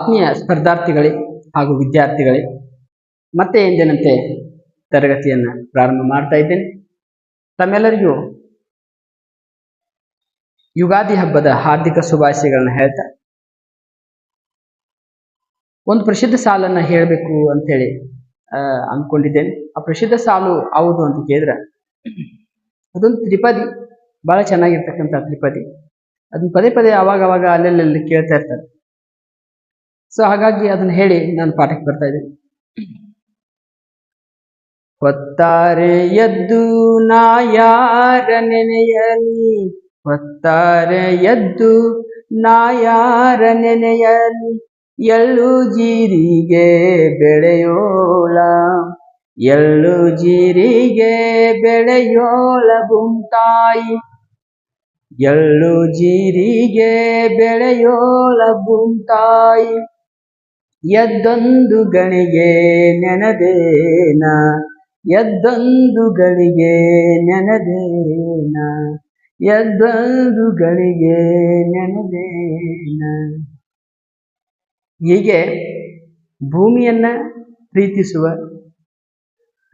ಆತ್ಮೀಯ ಸ್ಪರ್ಧಾರ್ಥಿಗಳೇ ಹಾಗೂ ವಿದ್ಯಾರ್ಥಿಗಳೇ, ಮತ್ತೆ ಎಂದಿನಂತೆ ತರಗತಿಯನ್ನು ಪ್ರಾರಂಭ ಮಾಡ್ತಾ ಇದ್ದೇನೆ. ತಮ್ಮೆಲ್ಲರಿಗೂ ಯುಗಾದಿ ಹಬ್ಬದ ಹಾರ್ದಿಕ ಶುಭಾಶಯಗಳನ್ನು ಹೇಳ್ತಾ ಒಂದು ಪ್ರಸಿದ್ಧ ಸಾಲನ್ನ ಹೇಳಬೇಕು ಅಂತೇಳಿ ಅಂದ್ಕೊಂಡಿದ್ದೇನೆ. ಆ ಪ್ರಸಿದ್ಧ ಸಾಲು ಯಾವುದು ಅಂತ ಕೇಳಿದ್ರೆ ಅದೊಂದು ತ್ರಿಪದಿ, ಬಹಳ ಚೆನ್ನಾಗಿರ್ತಕ್ಕಂಥ ತ್ರಿಪದಿ. ಅದನ್ನ ಪದೇ ಪದೇ ಅವಾಗ ಅಲ್ಲೆಲ್ಲಿ ಕೇಳ್ತಾ ಇರ್ತಾರೆ. ಸೊ ಹಾಗಾಗಿ ಅದನ್ನ ಹೇಳಿ ನಾನು ಪಾಠಕ್ಕೆ ಬರ್ತಾ ಇದ್ದೀನಿ. ಹೊತ್ತಾರೆ ಎದ್ದು ನಾ ಯಾರ ನೆನೆಯಲಿ, ಹೊತ್ತಾರೆ ಎದ್ದು ನಾ ಯಾರ ನೆನೆಯಲಿ, ಎಳ್ಳು ಜೀರಿಗೆ ಬೆಳೆಯೋಳ, ಎಳ್ಳು ಜೀರಿಗೆ ಬೆಳೆಯೋಳ ಬುಂತಾಯಿ, ಎಳ್ಳು ಜೀರಿಗೆ ಬೆಳೆಯೋಳ ಬುಂತಾಯಿ, ಎದ್ದೊಂದು ಗಳಿಗೆ ನೆನದೇನ, ಎದ್ದೊಂದು ಗಳಿಗೆ ನೆನದೇನ, ಎದ್ದೊಂದು ಗಳಿಗೆ ನೆನದೇನ. ಹೀಗೆ ಭೂಮಿಯನ್ನ ಪ್ರೀತಿಸುವ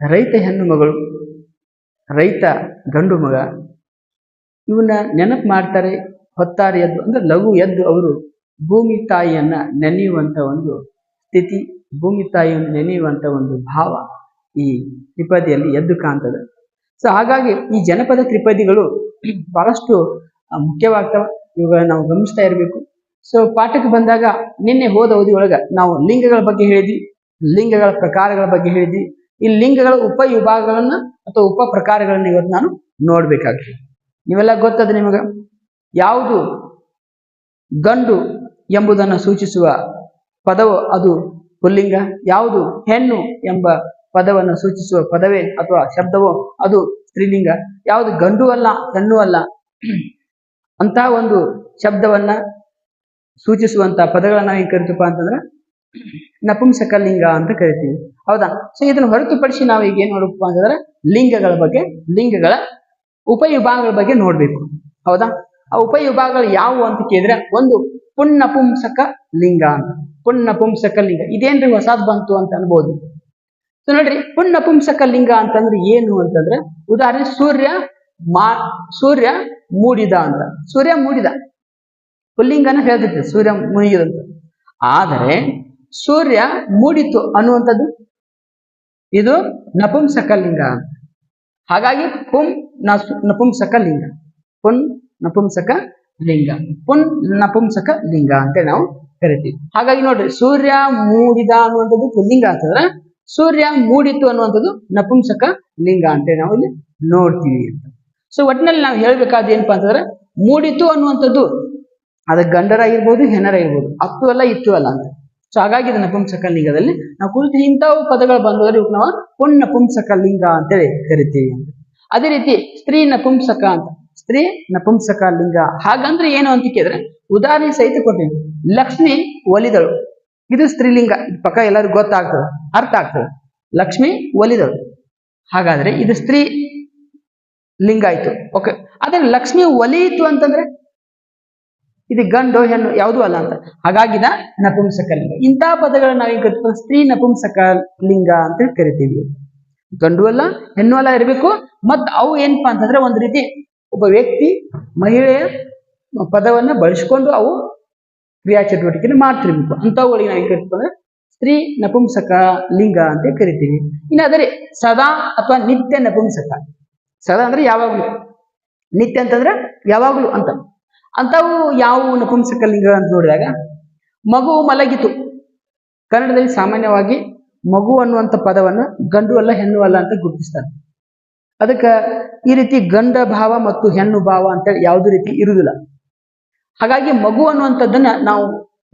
ರೈತ ಹೆಣ್ಣು ಮಗಳು, ರೈತ ಗಂಡು ಮಗ, ಇವನ್ನ ನೆನಪು ಮಾಡ್ತಾರೆ. ಹೊತ್ತಾರೆ ಎದ್ದು ಅಂದ್ರೆ ಲಘು ಎದ್ದು ಅವರು ಭೂಮಿ ತಾಯಿಯನ್ನ ನೆನೆಯುವಂತ ಒಂದು ಸ್ಥಿತಿ, ಭೂಮಿ ತಾಯಿಯನ್ನು ನೆನೆಯುವಂತ ಒಂದು ಭಾವ ಈ ತ್ರಿಪದಿಯಲ್ಲಿ ಎದ್ದು ಕಾಣ್ತದೆ. ಸೊ ಹಾಗಾಗಿ ಈ ಜನಪದ ತ್ರಿಪದಿಗಳು ಬಹಳಷ್ಟು ಮುಖ್ಯವಾಗ್ತವೆ. ಇವುಗಳನ್ನ ನಾವು ಗಮನಿಸ್ತಾ ಇರಬೇಕು. ಸೊ ಪಾಠಕ್ಕೆ ಬಂದಾಗ ನಿನ್ನೆ ಹೋದ ಅವಧಿಯೊಳಗ ನಾವು ಲಿಂಗಗಳ ಬಗ್ಗೆ ಹೇಳಿದ್ವಿ, ಲಿಂಗಗಳ ಪ್ರಕಾರಗಳ ಬಗ್ಗೆ ಹೇಳಿದ್ವಿ. ಈ ಲಿಂಗಗಳ ಉಪವಿಭಾಗಗಳನ್ನ ಅಥವಾ ಉಪ ಪ್ರಕಾರಗಳನ್ನ ಇವತ್ತು ನಾನು ನೋಡ್ಬೇಕಾಗ್ತದೆ. ನೀವೆಲ್ಲ ಗೊತ್ತದ ನಿಮಗ ಯಾವುದು ಗಂಡು ಎಂಬುದನ್ನು ಸೂಚಿಸುವ ಪದವು ಅದು ಪುಲ್ಲಿಂಗ, ಯಾವುದು ಹೆಣ್ಣು ಎಂಬ ಪದವನ್ನು ಸೂಚಿಸುವ ಪದವೇ ಅಥವಾ ಶಬ್ದವೋ ಅದು ಸ್ತ್ರೀಲಿಂಗ, ಯಾವುದು ಗಂಡು ಅಲ್ಲ ಹೆಣ್ಣು ಅಲ್ಲ ಅಂತ ಒಂದು ಶಬ್ದವನ್ನ ಸೂಚಿಸುವಂತ ಪದಗಳನ್ನ ನಾವು ಕರಿತಪ್ಪ ಅಂತಂದ್ರೆ ನಪುಂಸಕ ಲಿಂಗ ಅಂತ ಕರಿತೀವಿ. ಹೌದಾ? ಸೊ ಇದನ್ನು ಹೊರತುಪಡಿಸಿ ನಾವು ಈಗ ಏನ್ ನೋಡಪ್ಪ ಅಂತಂದ್ರೆ ಲಿಂಗಗಳ ಬಗ್ಗೆ, ಲಿಂಗಗಳ ಉಪವಿಭಾಗಗಳ ಬಗ್ಗೆ ನೋಡ್ಬೇಕು. ಹೌದಾ? ಆ ಉಪವಿಭಾಗಗಳು ಯಾವುವು ಅಂತ ಕೇಳಿದ್ರೆ ಒಂದು ಪುನ್ನಪುಂಸಕ ಲಿಂಗ ಅಂತ. ಪುನ್ನಪುಂಸಕ ಲಿಂಗ ಇದೇನ್ರಿ ಹೊಸದ್ ಬಂತು ಅಂತ ಅನ್ಬೋದು. ಸೊ ನೋಡ್ರಿ, ಪುನ್ನಪುಂಸಕ ಲಿಂಗ ಅಂತಂದ್ರೆ ಏನು ಅಂತಂದ್ರೆ, ಉದಾಹರಣೆ ಸೂರ್ಯ ಮೂಡಿದ ಅಂತ. ಸೂರ್ಯ ಮೂಡಿದ ಪುಲ್ಲಿಂಗನ ಹೇಳ್ತಿತ್ತು, ಸೂರ್ಯ ಮುನಿಗಿದಂತ. ಆದರೆ ಸೂರ್ಯ ಮೂಡಿತು ಅನ್ನುವಂಥದ್ದು ಇದು ನಪುಂಸಕ ಲಿಂಗ ಅಂತ. ಹಾಗಾಗಿ ನಪುಂಸಕ ಲಿಂಗ, ಪುನ್ ನಪುಂಸಕ ಲಿಂಗ, ಪುನ್ ನಪುಂಸಕ ಲಿಂಗ ಅಂತ ನಾವು ಕರಿತೀವಿ. ಹಾಗಾಗಿ ನೋಡ್ರಿ, ಸೂರ್ಯ ಮೂಡಿದ ಅನ್ನುವಂಥದ್ದು ಪುಲ್ಲಿಂಗ ಅಂತಂದ್ರೆ ಸೂರ್ಯ ಮೂಡಿತು ಅನ್ನುವಂಥದ್ದು ನಪುಂಸಕ ಲಿಂಗ ಅಂತ ನಾವು ಇಲ್ಲಿ ನೋಡ್ತೀವಿ ಅಂತ. ಸೊ ಒಟ್ಟಿನಲ್ಲಿ ನಾವು ಹೇಳ್ಬೇಕಾದ ಏನಪ್ಪಾ ಅಂತಂದ್ರೆ, ಮೂಡಿತು ಅನ್ನುವಂಥದ್ದು ಅದ ಗಂಡರಾಗಿರ್ಬೋದು ಹೆಣ್ಣರಾಗಿರ್ಬೋದು, ಅತ್ತು ಅಲ್ಲ ಇತ್ತು ಅಲ್ಲ ಅಂತ. ಸೊ ಹಾಗಾಗಿ ಇದು ನಪುಂಸಕ ಲಿಂಗದಲ್ಲಿ ನಾವು ಕುರಿತು ಇಂಥವು ಪದಗಳು ಬಂದವರು ಇವ್ ನಾವು ಪುನ್ ನಪುಂಸಕ ಲಿಂಗ ಅಂತೇಳಿ ಕರಿತೀವಿ ಅಂತ. ಅದೇ ರೀತಿ ಸ್ತ್ರೀ ನಪುಂಸಕ ಅಂತ, ಸ್ತ್ರೀ ನಪುಂಸಕ ಲಿಂಗ. ಹಾಗಂದ್ರೆ ಏನು ಅಂತ ಕೇಳಿದ್ರೆ ಉದಾಹರಣೆ ಸಹಿತ ಕೊಡ್ತೀನಿ. ಲಕ್ಷ್ಮಿ ಒಲಿದಳು, ಇದು ಸ್ತ್ರೀಲಿಂಗ. ಪಕ್ಕ ಎಲ್ಲರಿಗೂ ಗೊತ್ತಾಗ್ತದೆ, ಅರ್ಥ ಆಗ್ತದೆ. ಲಕ್ಷ್ಮಿ ಒಲಿದಳು, ಹಾಗಾದ್ರೆ ಇದು ಸ್ತ್ರೀ ಲಿಂಗ ಆಯ್ತು. ಓಕೆ. ಆದ್ರೆ ಲಕ್ಷ್ಮಿ ಒಲಿಯಿತು ಅಂತಂದ್ರೆ ಇದು ಗಂಡು ಹೆಣ್ಣು ಯಾವುದೂ ಅಲ್ಲ ಅಂತ. ಹಾಗಾಗಿದ ನಪುಂಸಕ ಲಿಂಗ. ಇಂತಹ ಪದಗಳನ್ನ ನಾವೀಗ ಸ್ತ್ರೀ ನಪುಂಸಕ ಲಿಂಗ ಅಂತ ಕರಿತೀವಿ. ಗಂಡು ಅಲ್ಲ ಹೆಣ್ಣು ಅಲ್ಲ ಇರಬೇಕು. ಮತ್ ಅವು ಏನಪ್ಪಾ ಅಂತಂದ್ರೆ ಒಂದು ರೀತಿ ಒಬ್ಬ ವ್ಯಕ್ತಿ ಮಹಿಳೆಯ ಪದವನ್ನ ಬಳಸಿಕೊಂಡು ಅವು ಕ್ರಿಯಾ ಚಟುವಟಿಕೆನ ಮಾಡ್ತಿರ್ಬೇಕು. ಅಂತವುಗಳಿಗೆ ನಾವು ಕರಿತೀವಿ ಅಂದ್ರೆ ಸ್ತ್ರೀ ನಪುಂಸಕ ಲಿಂಗ ಅಂತ ಕರಿತೀವಿ. ಇನ್ನು ಆದರೆ ಸದಾ ಅಥವಾ ನಿತ್ಯ ನಪುಂಸಕ. ಸದಾ ಅಂದ್ರೆ ಯಾವಾಗ್ಲೂ, ನಿತ್ಯ ಅಂತಂದ್ರೆ ಯಾವಾಗ್ಲೂ ಅಂತ. ಅಂತವು ಯಾವ ನಪುಂಸಕ ಲಿಂಗ ಅಂತ ನೋಡಿದಾಗ, ಮಗು ಮಲಗಿತು. ಕನ್ನಡದಲ್ಲಿ ಸಾಮಾನ್ಯವಾಗಿ ಮಗು ಅನ್ನುವಂಥ ಪದವನ್ನ ಗಂಡು ಅಲ್ಲ ಹೆಣ್ಣು ಅಲ್ಲ ಅಂತ ಗುರುತಿಸ್ತಾರೆ. ಅದಕ್ಕೆ ಈ ರೀತಿ ಗಂಡ ಭಾವ ಮತ್ತು ಹೆಣ್ಣು ಭಾವ ಅಂತೇಳಿ ಯಾವುದೇ ರೀತಿ ಇರುವುದಿಲ್ಲ. ಹಾಗಾಗಿ ಮಗು ಅನ್ನುವಂಥದ್ದನ್ನ ನಾವು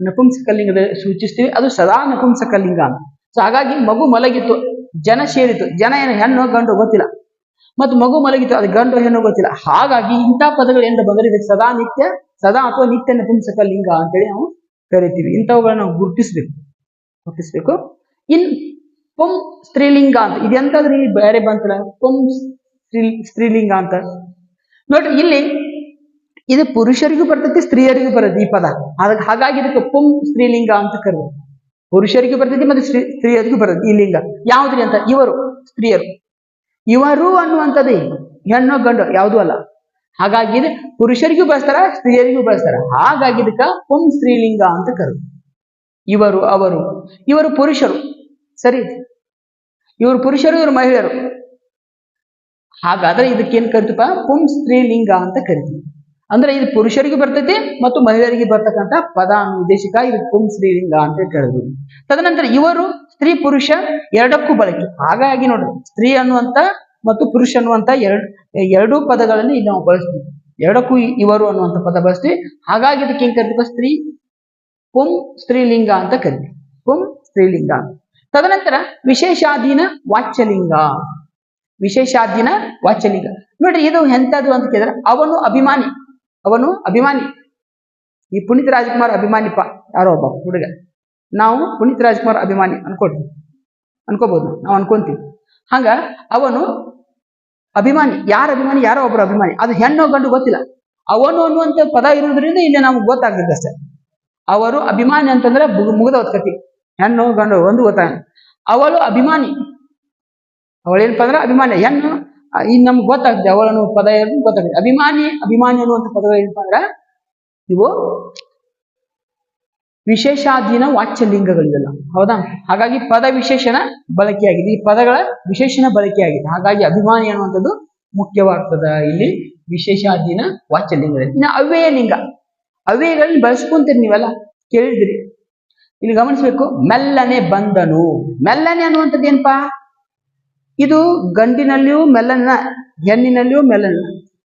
ನಪುಂಸಕ ಲಿಂಗದಲ್ಲಿ ಸೂಚಿಸ್ತೀವಿ. ಅದು ಸದಾ ನಪುಂಸಕ ಲಿಂಗ ಅಂತ. ಸೊ ಹಾಗಾಗಿ ಮಗು ಮಲಗಿತ್ತು, ಜನ ಸೇರಿತು. ಜನ ಏನು ಹೆಣ್ಣು ಗಂಡು ಗೊತ್ತಿಲ್ಲ, ಮತ್ತು ಮಗು ಮಲಗಿತ್ತು, ಅದು ಗಂಡು ಹೆಣ್ಣು ಗೊತ್ತಿಲ್ಲ. ಹಾಗಾಗಿ ಇಂಥ ಪದಗಳು ಏನು ಬಂದ್ರೆ ಇದಕ್ಕೆ ಸದಾ ಅಥವಾ ನಿತ್ಯ ನಪುಂಸಕ ಲಿಂಗ ಅಂತೇಳಿ ನಾವು ಕರಿತೀವಿ. ಇಂಥವುಗಳನ್ನ ನಾವು ಗುರುತಿಸ್ಬೇಕು. ಇನ್ ಪುಂ ಸ್ತ್ರೀಲಿಂಗ ಅಂತ ಇದೆಂತಾದ್ರಿ ಬೇರೆ ಬಂತಲ್ಲ, ಪುಂ ಸ್ತ್ರೀಲಿಂಗ ಅಂತ ನೋಡ್ರಿ. ಇಲ್ಲಿ ಇದು ಪುರುಷರಿಗೂ ಬರ್ತೈತಿ ಸ್ತ್ರೀಯರಿಗೂ ಬರ್ತೈತಿ ಈ ಪದ. ಹಾಗಾಗಿ ಇದಕ್ಕೆ ಪುಂ ಸ್ತ್ರೀಲಿಂಗ ಅಂತ ಕರೆದು. ಪುರುಷರಿಗೂ ಬರ್ತೈತಿ ಮತ್ತೆ ಸ್ತ್ರೀಯರಿಗೂ ಬರ್ತೈತಿ ಈ ಲಿಂಗ. ಯಾವ್ದ್ರಿ ಅಂತ ಇವರು ಸ್ತ್ರೀಯರು. ಇವರು ಅನ್ನುವಂಥದ್ದು ಹೆಣ್ಣು ಗಂಡು ಯಾವುದೂ ಅಲ್ಲ. ಹಾಗಾಗಿ ಇದು ಪುರುಷರಿಗೂ ಬಳಸ್ತಾರ ಸ್ತ್ರೀಯರಿಗೂ ಬಳಸ್ತಾರ. ಹಾಗಾಗಿ ಇದಕ್ಕ ಪುಂ ಸ್ತ್ರೀಲಿಂಗ ಅಂತ ಕರೆದು. ಇವರು ಅವರು ಇವರು ಪುರುಷರು ಸರಿ, ಇವರು ಪುರುಷರು ಇವರು ಮಹಿಳೆಯರು. ಹಾಗಾದ್ರೆ ಇದಕ್ಕೇನ್ ಕರಿತಪ್ಪ ಪುಂ ಸ್ತ್ರೀಲಿಂಗ ಅಂತ ಕರಿತೀವಿ. ಅಂದ್ರೆ ಇದು ಪುರುಷರಿಗೂ ಬರ್ತೈತಿ ಮತ್ತು ಮಹಿಳೆಯರಿಗೆ ಬರ್ತಕ್ಕಂಥ ಪದ ಅನ್ನೋ ಉದ್ದೇಶಕ ಇದು ಪುಂ ಸ್ತ್ರೀಲಿಂಗ ಅಂತ ಕರೆದು. ತದನಂತರ ಇವರು ಸ್ತ್ರೀ ಪುರುಷ ಎರಡಕ್ಕೂ ಬಳಕೆ. ಹಾಗಾಗಿ ನೋಡ್ರಿ ಸ್ತ್ರೀ ಅನ್ನುವಂತ ಮತ್ತು ಪುರುಷ ಅನ್ನುವಂತ ಎರಡೂ ಪದಗಳಲ್ಲಿ ನಾವು ಬಳಸ್ತೀವಿ. ಎರಡಕ್ಕೂ ಇವರು ಅನ್ನುವಂಥ ಪದ ಬಳಸ್ತೀವಿ. ಹಾಗಾಗಿ ಇದಕ್ಕೆ ಏನ್ ಕರಿತೀವಿ ಸ್ತ್ರೀ ಪುಂ ಸ್ತ್ರೀಲಿಂಗ ಅಂತ ಕರಿತೀವಿ. ಪುಂ ಸ್ತ್ರೀಲಿಂಗ. ತದನಂತರ ವಿಶೇಷಾಧೀನ ವಾಚ್ಯಲಿಂಗ. ವಿಶೇಷಾಧೀನ ವಾಚ್ಯಲಿಂಗ ನೋಡ್ರಿ ಇದು ಎಂತದ್ದು ಅಂತ ಕೇಳಿದ್ರೆ ಅವನು ಅಭಿಮಾನಿ. ಅವನು ಅಭಿಮಾನಿ. ಈ ಪುನೀತ್ ರಾಜ್ಕುಮಾರ್ ಅಭಿಮಾನಿಪ್ಪ ಯಾರೋ ಒಬ್ಬ ಹುಡುಗ. ನಾವು ಪುನೀತ್ ರಾಜ್ಕುಮಾರ್ ಅಭಿಮಾನಿ ಅನ್ಕೋಬಹುದು, ನಾವು ಅನ್ಕೊಂತೀವಿ. ಹಂಗ ಅವನು ಅಭಿಮಾನಿ. ಯಾರ ಅಭಿಮಾನಿ? ಯಾರೋ ಒಬ್ಬರು ಅಭಿಮಾನಿ. ಅದು ಹೆಣ್ಣು ಗಂಡು ಗೊತ್ತಿಲ್ಲ. ಅವನು ಅನ್ನುವಂಥ ಪದ ಇರೋದ್ರಿಂದ ಇಲ್ಲಿ ನಮ್ಗೆ ಗೊತ್ತಾಗ್ತದೆ ಅಷ್ಟೇ. ಅವರು ಅಭಿಮಾನಿ ಅಂತಂದ್ರೆ ಮುಗಿದ ಕತಿ. ಹೆಣ್ಣು ಗಂಡು ಒಂದು ಗೊತ್ತಾಗ. ಅವಳು ಅಭಿಮಾನಿ. ಅವಳೇನಪ್ಪ ಅಂದ್ರೆ ಅಭಿಮಾನಿ. ಹೆಣ್ಣು ಇನ್ನು ನಮ್ಗೆ ಗೊತ್ತಾಗ್ತದೆ ಅವಳನ್ನು ಪದ ಗೊತ್ತಾಗ್ತದೆ. ಅಭಿಮಾನಿ ಅನ್ನುವಂಥ ಪದಗಳು ಏನಪ್ಪ ಅಂದ್ರೆ ಇವು ವಿಶೇಷಾಧೀನ ವಾಚ್ಯಲಿಂಗಗಳಿವೆಲ್ಲ. ಹೌದಾ? ಹಾಗಾಗಿ ಪದ ವಿಶೇಷಣ ಬಳಕೆಯಾಗಿದೆ. ಈ ಪದಗಳ ವಿಶೇಷಣ ಬಳಕೆಯಾಗಿದೆ. ಹಾಗಾಗಿ ಅಭಿಮಾನಿ ಅನ್ನುವಂಥದ್ದು ಮುಖ್ಯವಾಗ್ತದ ಇಲ್ಲಿ ವಿಶೇಷಾಧೀನ ವಾಚ್ಯಲಿಂಗದಲ್ಲಿ. ಇನ್ನು ಅವ್ಯಯ ಲಿಂಗ. ಅವ್ಯಯಗಳನ್ನ ಬಳಸ್ಕೊಂತೀರಿ ನೀವೆಲ್ಲ ಕೇಳಿದ್ರಿ. ಇಲ್ಲಿ ಗಮನಿಸ್ಬೇಕು. ಮೆಲ್ಲನೆ ಬಂದನು. ಮೆಲ್ಲನೆ ಅನ್ನುವಂಥದ್ದು ಏನಪ್ಪಾ? ಇದು ಗಂಡಿನಲ್ಲಿಯೂ ಮೆಲ್ಲನ, ಹೆಣ್ಣಿನಲ್ಲಿಯೂ ಮೆಲ್ಲನ.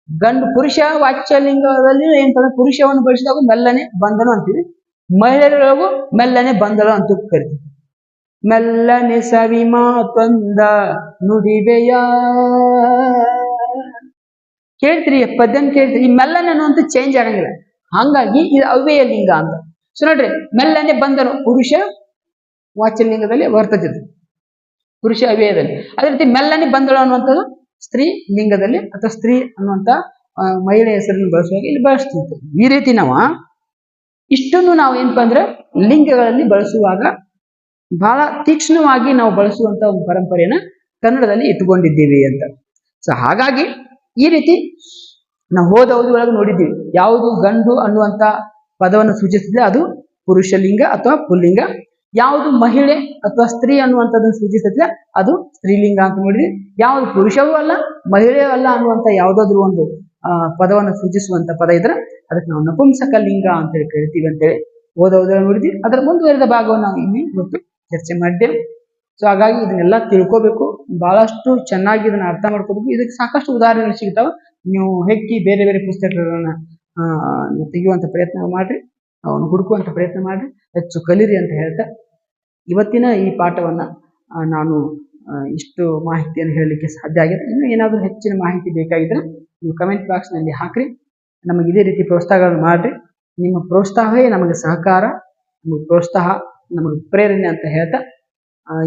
ಗಂಡು ಪುರುಷ ವಾಚ್ಯಲಿಂಗದಲ್ಲಿ ಏನಂತಂದ್ರೆ ಪುರುಷವನ್ನು ಬಳಸಿದಾಗ ಮೆಲ್ಲನೆ ಬಂದನು ಅಂತೀವಿ. ಮಹಿಳೆಯರಿಗೂ ಮೆಲ್ಲನೆ ಬಂದಳು ಅಂತ ಕರಿತೀವಿ. ಮೆಲ್ಲನೆ ಸವಿ ಮಾತೊಂದ ನುಡಿವೆಯ ಕೇಳ್ತೀರಿ, ಪದ್ಯನ ಕೇಳ್ತೀರಿ. ಈ ಮೆಲ್ಲನೆ ಅನ್ನುವಂಥ ಚೇಂಜ್ ಆಗಂಗಿಲ್ಲ. ಹಂಗಾಗಿ ಇದು ಅವ್ಯಯ ಲಿಂಗ ಅಂತ. ಸೊ ನೋಡ್ರಿ, ಮೆಲ್ಲನೆ ಬಂದನು ಪುರುಷ ವಾಚ್ಯಲಿಂಗದಲ್ಲಿ ಬರ್ತದೆ, ಪುರುಷ ಅವ್ಯಯದಲ್ಲಿ. ಅದೇ ರೀತಿ ಮೆಲ್ಲನೆ ಬಂದಳು ಅನ್ನುವಂಥದ್ದು ಸ್ತ್ರೀ ಲಿಂಗದಲ್ಲಿ ಅಥವಾ ಸ್ತ್ರೀ ಅನ್ನುವಂಥ ಮಹಿಳೆ ಹೆಸರನ್ನು ಬಳಸುವಾಗ ಇಲ್ಲಿ ಬಳಸ್ತಿರ್ತೀವಿ. ಈ ರೀತಿ ಇಷ್ಟನ್ನು ನಾವು ಏನಪ್ಪಾ ಅಂದ್ರೆ ಲಿಂಗಗಳಲ್ಲಿ ಬಳಸುವಾಗ ಬಹಳ ತೀಕ್ಷ್ಣವಾಗಿ ನಾವು ಬಳಸುವಂತ ಒಂದು ಪರಂಪರೆಯನ್ನ ಕನ್ನಡದಲ್ಲಿ ಇಟ್ಟುಕೊಂಡಿದ್ದೀವಿ ಅಂತ. ಸೊ ಹಾಗಾಗಿ ಈ ರೀತಿ ನಾವು ಓದೋದ್ರೊಳಗೆ ನೋಡಿದ್ದೀವಿ. ಯಾವುದು ಗಂಡು ಅನ್ನುವಂಥ ಪದವನ್ನು ಸೂಚಿಸಿದ್ರೆ ಅದು ಪುರುಷ ಲಿಂಗ ಅಥವಾ ಪುಲ್ಲಿಂಗ. ಯಾವುದು ಮಹಿಳೆ ಅಥವಾ ಸ್ತ್ರೀ ಅನ್ನುವಂಥದ್ದನ್ನು ಸೂಚಿಸಿದ್ರೆ ಅದು ಸ್ತ್ರೀಲಿಂಗ ಅಂತ ನೋಡಿದ್ವಿ. ಯಾವುದು ಪುರುಷವೂ ಅಲ್ಲ ಮಹಿಳೆಯೂ ಅಲ್ಲ ಅನ್ನುವಂಥ ಯಾವುದಾದ್ರೂ ಒಂದು ಪದವನ್ನು ಸೂಚಿಸುವಂತ ಪದ ಇದ್ರೆ ಅದಕ್ಕೆ ನಾವು ನಪುಂಸಕ ಲಿಂಗ ಅಂತೇಳಿ ಕರಿತೀವಿ ಅಂತೇಳಿ ಓದೋದ್ರಲ್ಲಿ ನೋಡಿದ್ವಿ. ಅದರ ಮುಂದುವರೆದ ಭಾಗವನ್ನು ನಾವು ಇಲ್ಲಿ ಇವತ್ತು ಚರ್ಚೆ ಮಾಡಿದ್ದೇವೆ. ಸೊ ಹಾಗಾಗಿ ಇದನ್ನೆಲ್ಲ ತಿಳ್ಕೋಬೇಕು, ಬಹಳಷ್ಟು ಚೆನ್ನಾಗಿ ಇದನ್ನ ಅರ್ಥ ಮಾಡ್ಕೋಬೇಕು. ಇದಕ್ಕೆ ಸಾಕಷ್ಟು ಉದಾಹರಣೆಗಳು ಸಿಗ್ತಾವ. ನೀವು ಹೆಕ್ಕಿ ಬೇರೆ ಬೇರೆ ಪುಸ್ತಕಗಳನ್ನ ತೆಗೆಯುವಂತ ಪ್ರಯತ್ನ ಮಾಡ್ರಿ, ಅವನು ಹುಡುಕುವಂತ ಪ್ರಯತ್ನ ಮಾಡ್ರಿ, ಹೆಚ್ಚು ಕಲೀರಿ ಅಂತ ಹೇಳ್ತಾ ಇವತ್ತಿನ ಈ ಪಾಠವನ್ನ ನಾನು ಇಷ್ಟು ಮಾಹಿತಿಯನ್ನು ಹೇಳಲಿಕ್ಕೆ ಸಾಧ್ಯ ಆಗಿದೆ. ಇನ್ನು ಏನಾದರೂ ಹೆಚ್ಚಿನ ಮಾಹಿತಿ ಬೇಕಾಗಿದ್ರೆ ನೀವು ಕಮೆಂಟ್ ಬಾಕ್ಸ್ ನಲ್ಲಿ ಹಾಕ್ರಿ. ನಮಗೆ ಇದೇ ರೀತಿ ಪ್ರೋತ್ಸಾಹಗಳನ್ನು ಮಾಡ್ರಿ. ನಿಮ್ಮ ಪ್ರೋತ್ಸಾಹವೇ ನಮಗೆ ಸಹಕಾರ, ನಮಗೆ ಪ್ರೋತ್ಸಾಹ, ನಮಗೆ ಪ್ರೇರಣೆ ಅಂತ ಹೇಳ್ತಾ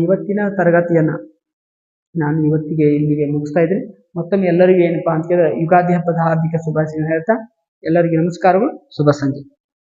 ಇವತ್ತಿನ ತರಗತಿಯನ್ನ ನಾನು ಇವತ್ತಿಗೆ ಇಲ್ಲಿಗೆ ಮುಗಿಸ್ತಾ ಇದ್ದೀನಿ. ಮತ್ತೊಮ್ಮೆ ಎಲ್ಲರಿಗೂ ಏನಪ್ಪಾ ಅಂತ ಕೇಳಿದ್ರೆ ಯುಗಾದಿ ಹಬ್ಬದ ಹಾರ್ದಿಕ ಶುಭಾಶಯ ಹೇಳ್ತಾ ಎಲ್ಲರಿಗೂ ನಮಸ್ಕಾರಗಳು, ಶುಭ ಸಂಜೆ.